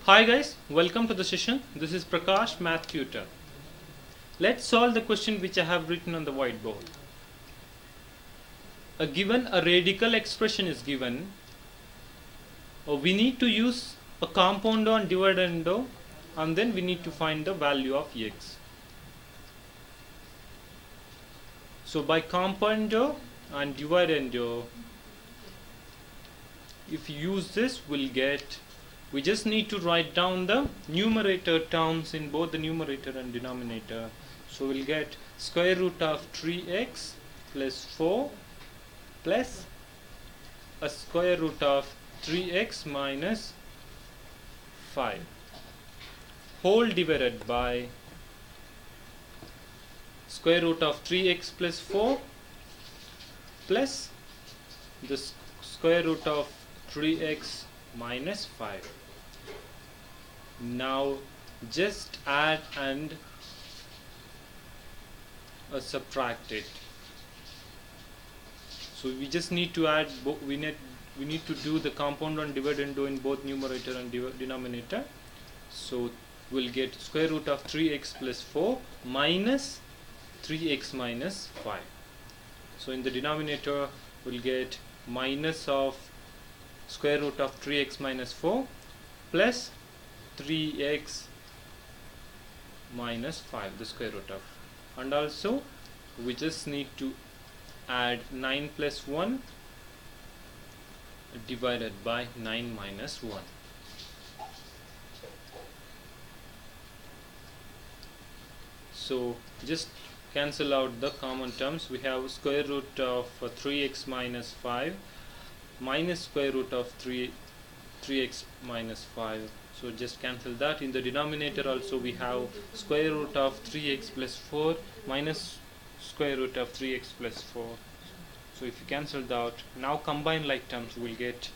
Hi guys, welcome to the session. This is Prakash, Math Tutor. Let's solve the question which I have written on the whiteboard. A radical expression is given. We need to use a compounder and dividendo, and then we need to find the value of x. So by compounder and dividendo, if you use this, we just need to write down the numerator terms in both the numerator and denominator. So we'll get square root of 3x plus 4 plus a square root of 3x minus 5 whole divided by square root of 3x plus 4 plus the square root of 3x minus 5. Now just add and subtract it. So we just need to add, we need to do the compounder and dividendo in both numerator and denominator. So we'll get square root of 3x plus 4 minus 3x minus 5. So in the denominator we'll get minus of square root of 3x minus 4 plus 3x minus 5, the square root of, and also we just need to add 9 plus 1 divided by 9 minus 1. So just cancel out the common terms. We have square root of 3x minus 5 minus square root of 3x minus 5. So just cancel that. In the denominator also we have square root of 3x plus 4 minus square root of 3x plus 4. So if you cancel that, now combine like terms, we'll get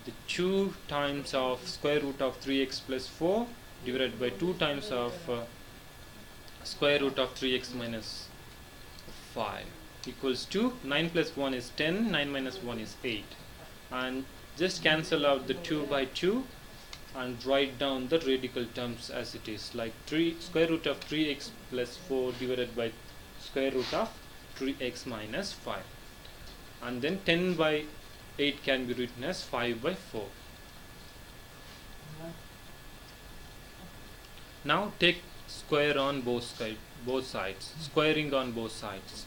the 2 times of square root of 3x plus 4 divided by 2 times of square root of 3x minus 5 equals to 9 plus 1 is 10, 9 minus 1 is 8. And just cancel out the 2 by 2 and write down the radical terms as it is, like square root of 3x plus 4 divided by square root of 3x minus 5. And then 10 by 8 can be written as 5 by 4. Now take square on both sides, squaring on both sides.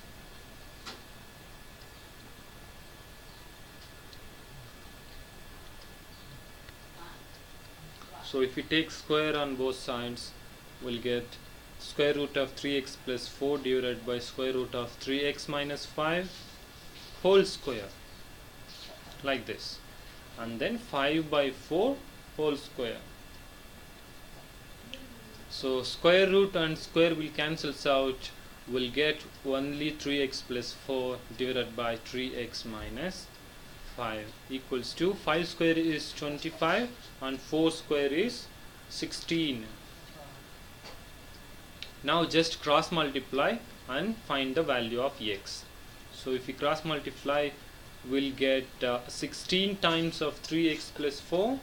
So if we take square on both sides, we'll get square root of 3x plus 4 divided by square root of 3x minus 5 whole square, like this, and then 5 by 4 whole square. So square root and square will cancel out, we'll get only 3x plus 4 divided by 3x minus 5 equals to 5 square is 25 and 4 square is 16. Now just cross multiply and find the value of x. So if we cross multiply, we'll get 16 times of 3x plus 4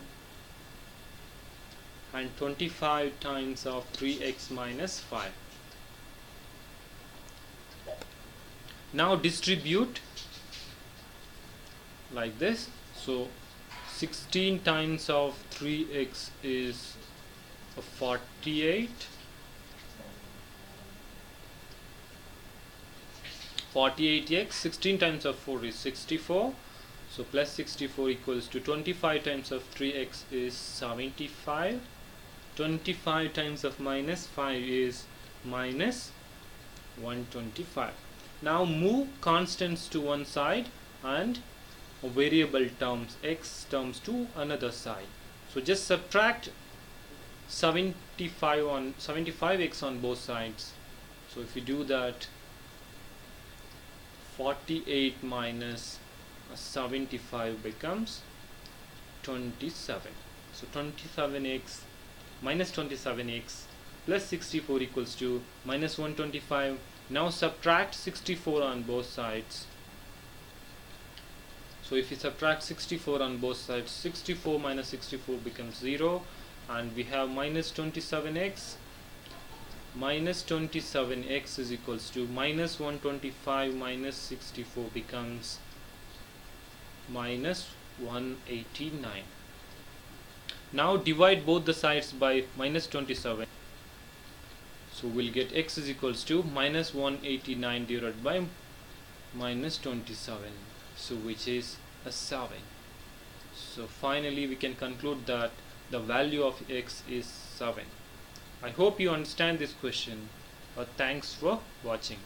and 25 times of 3x minus 5. Now distribute like this. So 16 times of 3x is 48, 48x. 16 times of 4 is 64, so plus 64 equals to 25 times of 3x is 75, 25 times of minus 5 is minus 125. Now move constants to one side and variable terms, x terms, to another side. So just subtract 75x on both sides. So if you do that, 48 minus 75 becomes 27. So 27x minus 27x plus 64 equals to minus 125. Now subtract 64 on both sides. So if you subtract 64 on both sides, 64 minus 64 becomes 0, and we have minus 27x. Minus 27x is equals to minus 125 minus 64 becomes minus 189. Now divide both the sides by minus 27. So we'll get x is equals to minus 189 divided by minus 27. So which is a 7. So finally we can conclude that the value of x is 7. I hope you understand this question. Thanks for watching.